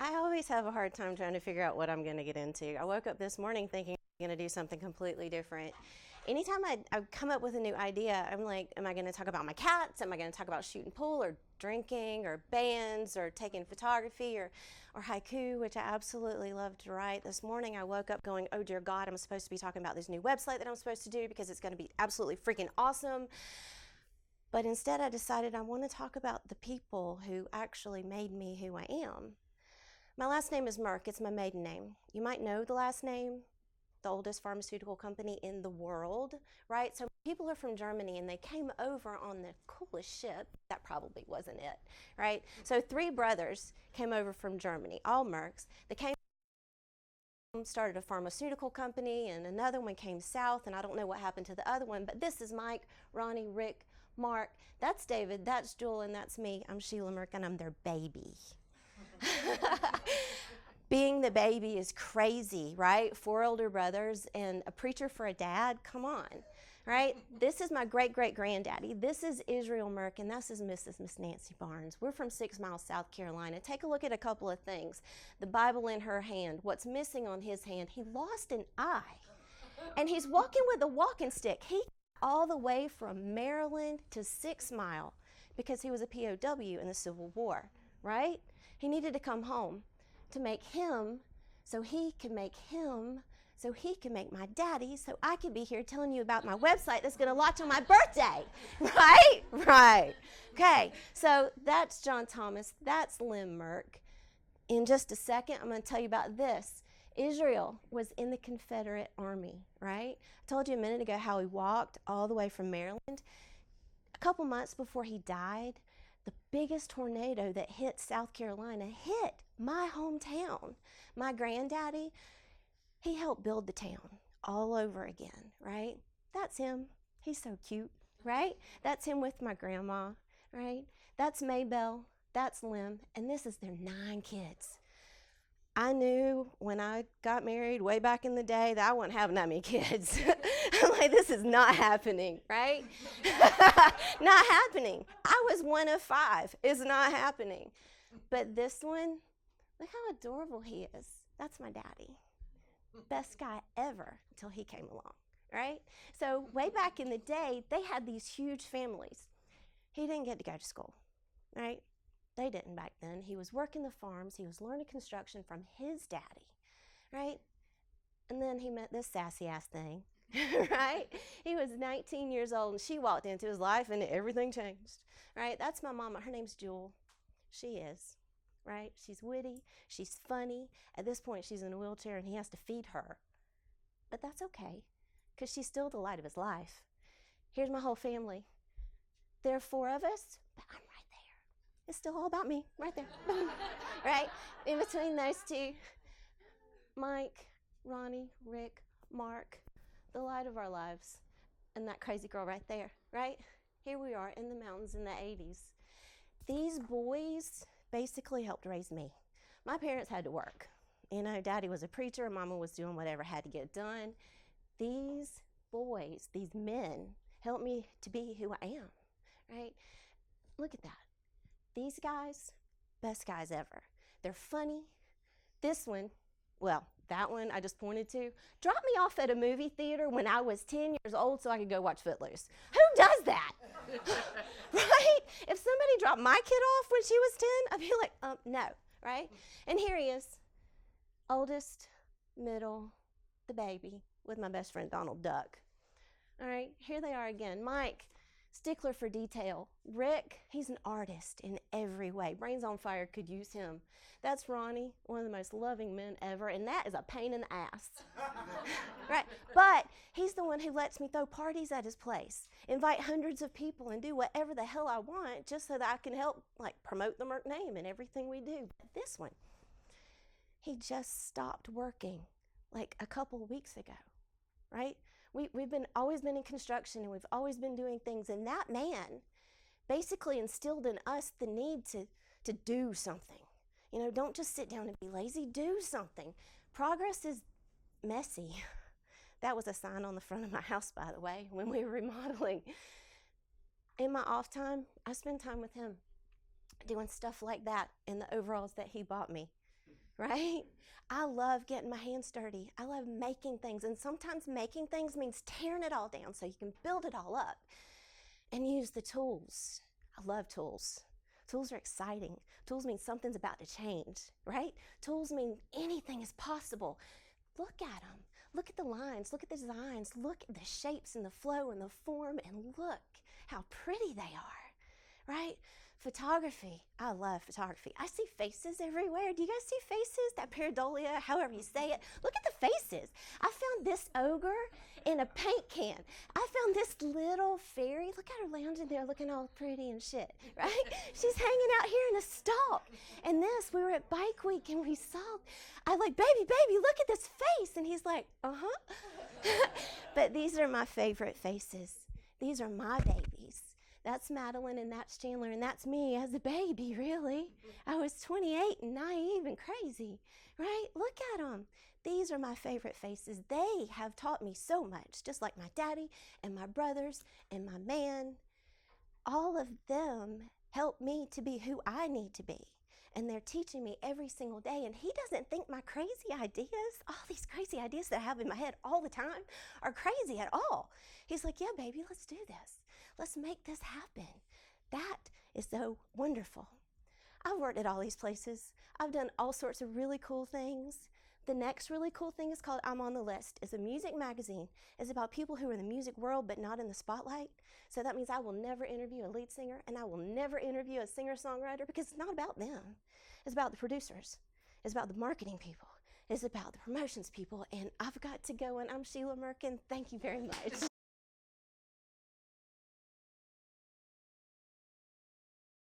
I always have a hard time trying to figure out what I'm going to get into. I woke up this morning thinking I'm going to do something completely different. Anytime I come up with a new idea, I'm like, am I going to talk about my cats? Am I going to talk about shooting pool or drinking or bands or taking photography or haiku, which I absolutely love to write. This morning I woke up going, oh dear God, I'm supposed to be talking about this new website that I'm supposed to do because it's going to be absolutely freaking awesome. But instead I decided I want to talk about the people who actually made me who I am. My last name is Merck. It's my maiden name. You might know the last name, the oldest pharmaceutical company in the world, right? So people are from Germany and they came over on the coolest ship. That probably wasn't it, right? So 3 brothers came over from Germany, all Mercks. They came, started a pharmaceutical company, and another one came south, and I don't know what happened to the other one, but this is Mike, Ronnie, Rick, Mark. That's David, that's Jewel, and that's me. I'm Sheila Merck, and I'm their baby. Being the baby is crazy, right? 4 older brothers and a preacher for a dad. Come on, right? This is my great-great-granddaddy. This is Israel Merck, and this is Miss Nancy Barnes. We're from 6 Miles, South Carolina. Take a look at a couple of things. The Bible in her hand. What's missing on his hand? He lost an eye, and he's walking with a walking stick. He all the way from Maryland to 6 Mile because he was a POW in the Civil War, right? He needed to come home to make him so he could make him so he could make my daddy so I could be here telling you about my website that's going to launch on my birthday, right? Right. Okay, so that's John Thomas. That's Lynn Merck. In just a second, I'm going to tell you about this. Israel was in the Confederate Army, right? I told you a minute ago how he walked all the way from Maryland. A couple months before he died, the biggest tornado that hit South Carolina hit my hometown. My granddaddy, he helped build the town all over again, right? That's him. He's so cute, right? That's him with my grandma, right? That's Maybelle, that's Lim, and this is their 9 kids. I knew when I got married way back in the day that I wasn't having that many kids. I'm like, this is not happening, right? Not happening. I was one of 5. It's not happening. But this one, look how adorable he is. That's my daddy. Best guy ever until he came along, right? So way back in the day, they had these huge families. He didn't get to go to school, right? They didn't back then. He was working the farms. He was learning construction from his daddy, right? And then he met this sassy ass thing, right? He was 19 years old and she walked into his life and everything changed, right? That's my mama. Her name's Jewel. She is, right? She's witty. She's funny. At this point, she's in a wheelchair and he has to feed her. But that's okay because she's still the light of his life. Here's my whole family. There are 4 of us, but I'm right there. It's still all about me, right there. Right? In between those 2, Mike, Ronnie, Rick, Mark, the light of our lives, and that crazy girl right there, right? Here we are in the mountains in the 80s. These boys basically helped raise me. My parents had to work. You know, Daddy was a preacher, Mama was doing whatever had to get done. These boys, these men, helped me to be who I am, right? Look at that. These guys, best guys ever. They're funny. This one, well, that one I just pointed to, dropped me off at a movie theater when I was 10 years old so I could go watch Footloose. Who does that? Right? If somebody dropped my kid off when she was 10, I'd be like, no, right? And here he is, oldest, middle, the baby, with my best friend Donald Duck. All right, here they are again. Mike, stickler for detail. Rick, he's an artist in every way. Brains on Fire could use him. That's Ronnie, one of the most loving men ever, and that is a pain in the ass. Right? But he's the one who lets me throw parties at his place, invite hundreds of people, and do whatever the hell I want just so that I can help promote the Merck name and everything we do. But this one, he just stopped working a couple of weeks ago, right? We've always been in construction and we've always been doing things, and that man basically instilled in us the need to do something. You know, don't just sit down and be lazy, do something. Progress is messy. That was a sign on the front of my house, by the way, when we were remodeling. In my off time, I spend time with him doing stuff like that in the overalls that he bought me. right? I love getting my hands dirty. I love making things. And sometimes making things means tearing it all down so you can build it all up and use the tools. I love tools. Tools are exciting. Tools mean something's about to change, right? Tools mean anything is possible. Look at them. Look at the lines. Look at the designs. Look at the shapes and the flow and the form, and look how pretty they are, right? Photography. I love photography. I see faces everywhere. Do you guys see faces? That pareidolia, however you say it. Look at the faces. I found this ogre in a paint can. I found this little fairy. Look at her lounging there looking all pretty and shit, right? She's hanging out here in a stalk. And this, we were at Bike Week and we saw, I like, baby, look at this face. And he's like, uh-huh. But these are my favorite faces. These are my babies. That's Madeline and that's Chandler and that's me as a baby, really. I was 28 and naive and crazy, right? Look at them. These are my favorite faces. They have taught me so much, just like my daddy and my brothers and my man. All of them help me to be who I need to be. And they're teaching me every single day. And he doesn't think my crazy ideas, all these crazy ideas that I have in my head all the time, are crazy at all. He's like, yeah, baby, let's do this. Let's make this happen. That is so wonderful. I've worked at all these places. I've done all sorts of really cool things. The next really cool thing is called I'm on the List. It's a music magazine. It's about people who are in the music world but not in the spotlight. So that means I will never interview a lead singer and I will never interview a singer-songwriter because it's not about them. It's about the producers. It's about the marketing people. It's about the promotions people. And I've got to go, and I'm Sheila Merck, and thank you very much.